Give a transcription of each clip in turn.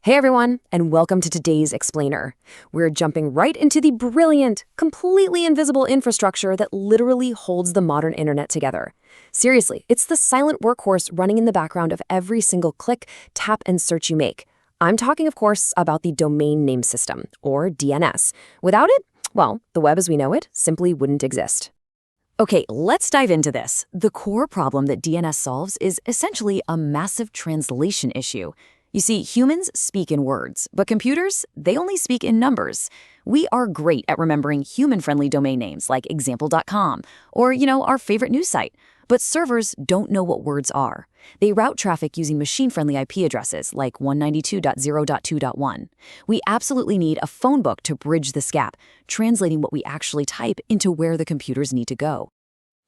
Hey everyone, and welcome to today's Explainer. We're jumping right into the brilliant, completely invisible infrastructure that literally holds the modern internet together. Seriously, it's the silent workhorse running in the background of every single click, tap, and search you make. I'm talking, of course, about the domain name system, or DNS. Without it, well, the web as we know it simply wouldn't exist. Okay, let's dive into this. The core problem that DNS solves is essentially a massive translation issue. You see, humans speak in words, but computers, they only speak in numbers. We are great at remembering human-friendly domain names like example.com or, our favorite news site. But servers don't know what words are. They route traffic using machine-friendly IP addresses like 192.0.2.1. We absolutely need a phone book to bridge this gap, translating what we actually type into where the computers need to go.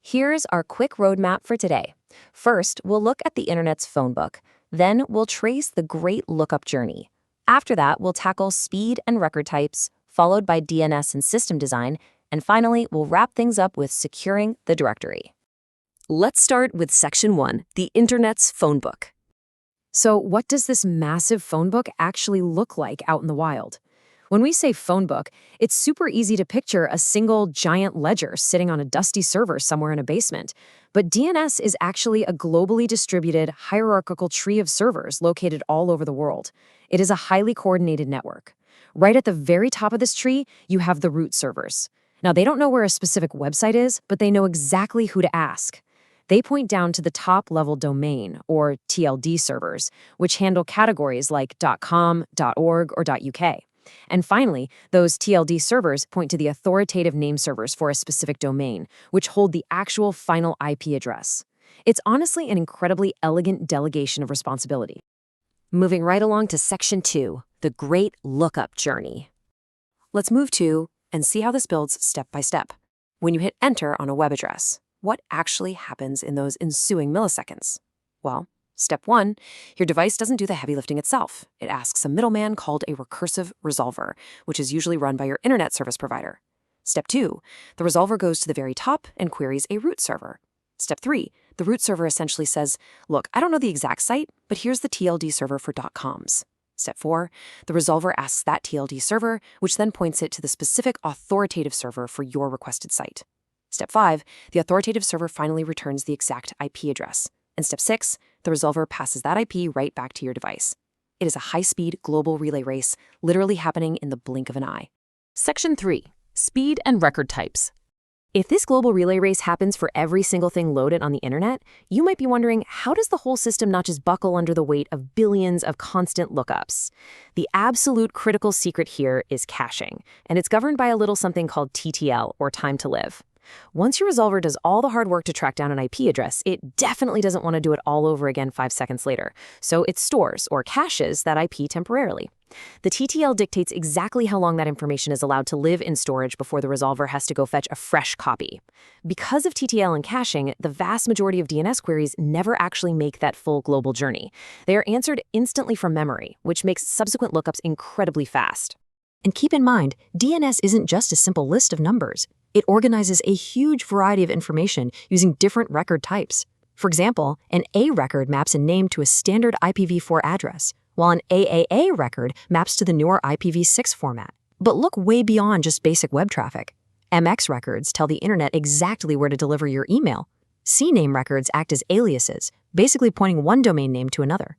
Here's our quick roadmap for today. First, we'll look at the internet's phone book. Then we'll trace the great lookup journey. After that, we'll tackle speed and record types, followed by DNS and system design, and finally, we'll wrap things up with securing the directory. Let's start with Section 1, the Internet's phone book. So what does this massive phone book actually look like out in the wild? When we say phone book, it's super easy to picture a single giant ledger sitting on a dusty server somewhere in a basement. But DNS is actually a globally distributed, hierarchical tree of servers located all over the world. It is a highly coordinated network. Right at the very top of this tree, you have the root servers. Now, they don't know where a specific website is, but they know exactly who to ask. They point down to the top-level domain, or TLD servers, which handle categories like .com, .org, or .uk. And finally, those TLD servers point to the authoritative name servers for a specific domain, which hold the actual final IP address. It's honestly an incredibly elegant delegation of responsibility. Moving right along to Section 2, the Great Lookup Journey. Let's move to and see how this builds step by step. When you hit Enter on a web address, what actually happens in those ensuing milliseconds? Well, Step 1, your device doesn't do the heavy lifting itself. It asks a middleman called a recursive resolver, which is usually run by your internet service provider. Step 2, the resolver goes to the very top and queries a root server. Step 3, the root server essentially says, look, I don't know the exact site, but here's the TLD server for .coms. Step 4, the resolver asks that TLD server, which then points it to the specific authoritative server for your requested site. Step 5, the authoritative server finally returns the exact IP address. And Step 6, the resolver passes that IP right back to your device. It is a high-speed global relay race, literally happening in the blink of an eye. Section 3, Speed and Record Types. If this global relay race happens for every single thing loaded on the internet, you might be wondering, how does the whole system not just buckle under the weight of billions of constant lookups? The absolute critical secret here is caching, and it's governed by a little something called TTL, or time to live. Once your resolver does all the hard work to track down an IP address, it definitely doesn't want to do it all over again 5 seconds later. So it stores, or caches, that IP temporarily. The TTL dictates exactly how long that information is allowed to live in storage before the resolver has to go fetch a fresh copy. Because of TTL and caching, the vast majority of DNS queries never actually make that full global journey. They are answered instantly from memory, which makes subsequent lookups incredibly fast. And keep in mind, DNS isn't just a simple list of numbers. It organizes a huge variety of information using different record types. For example, an A record maps a name to a standard IPv4 address, while an AAA record maps to the newer IPv6 format. But look way beyond just basic web traffic. MX records tell the internet exactly where to deliver your email. CNAME records act as aliases, basically pointing one domain name to another.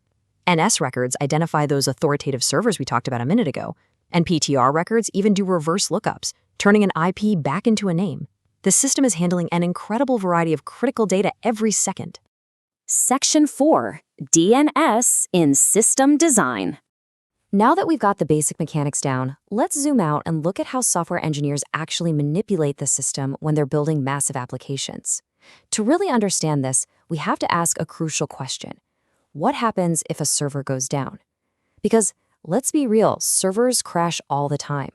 NS records identify those authoritative servers we talked about a minute ago. And PTR records even do reverse lookups, turning an IP back into a name. The system is handling an incredible variety of critical data every second. Section 4, DNS in System Design. Now that we've got the basic mechanics down, let's zoom out and look at how software engineers actually manipulate the system when they're building massive applications. To really understand this, we have to ask a crucial question. What happens if a server goes down? Because let's be real, servers crash all the time.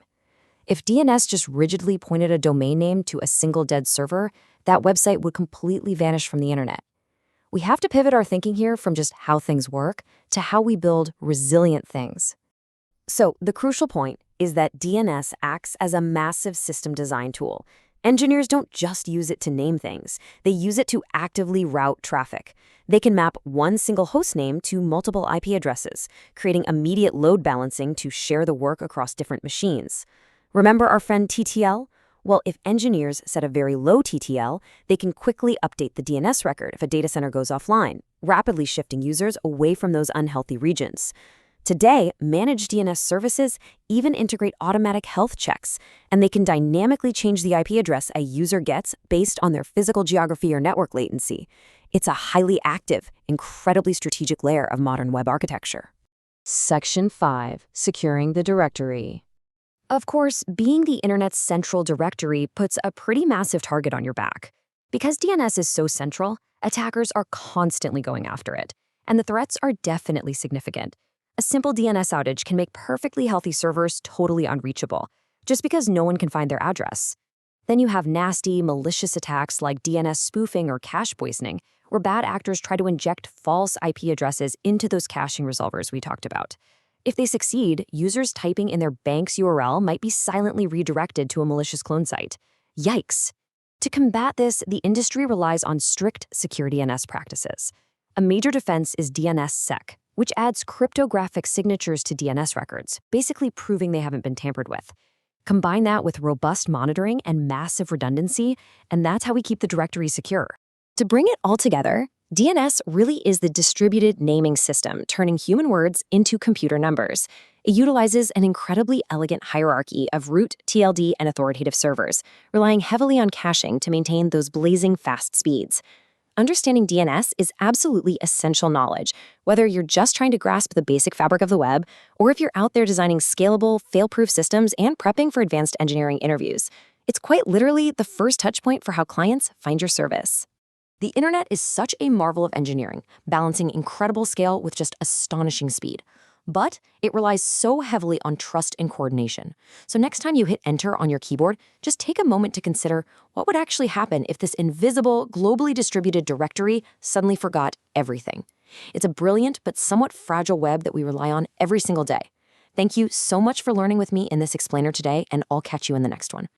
If DNS just rigidly pointed a domain name to a single dead server, that website would completely vanish from the internet. We have to pivot our thinking here from just how things work to how we build resilient things. So the crucial point is that DNS acts as a massive system design tool. Engineers don't just use it to name things. They use it to actively route traffic. They can map one single host name to multiple IP addresses, creating immediate load balancing to share the work across different machines. Remember our friend TTL? Well, if engineers set a very low TTL, they can quickly update the DNS record if a data center goes offline, rapidly shifting users away from those unhealthy regions. Today, managed DNS services even integrate automatic health checks, and they can dynamically change the IP address a user gets based on their physical geography or network latency. It's a highly active, incredibly strategic layer of modern web architecture. Section 5. Securing the directory. Of course, being the internet's central directory puts a pretty massive target on your back. Because DNS is so central, attackers are constantly going after it, and the threats are definitely significant. A simple DNS outage can make perfectly healthy servers totally unreachable, just because no one can find their address. Then you have nasty, malicious attacks like DNS spoofing or cache poisoning, where bad actors try to inject false IP addresses into those caching resolvers we talked about. If they succeed, users typing in their bank's URL might be silently redirected to a malicious clone site. Yikes! To combat this, the industry relies on strict secure DNS practices. A major defense is DNSSEC, which adds cryptographic signatures to DNS records, basically proving they haven't been tampered with. Combine that with robust monitoring and massive redundancy, and that's how we keep the directory secure. To bring it all together, DNS really is the distributed naming system, turning human words into computer numbers. It utilizes an incredibly elegant hierarchy of root, TLD, and authoritative servers, relying heavily on caching to maintain those blazing fast speeds. Understanding DNS is absolutely essential knowledge, whether you're just trying to grasp the basic fabric of the web, or if you're out there designing scalable, fail-proof systems and prepping for advanced engineering interviews. It's quite literally the first touchpoint for how clients find your service. The internet is such a marvel of engineering, balancing incredible scale with just astonishing speed. But it relies so heavily on trust and coordination. So next time you hit enter on your keyboard, just take a moment to consider what would actually happen if this invisible, globally distributed directory suddenly forgot everything. It's a brilliant but somewhat fragile web that we rely on every single day. Thank you so much for learning with me in this explainer today, and I'll catch you in the next one.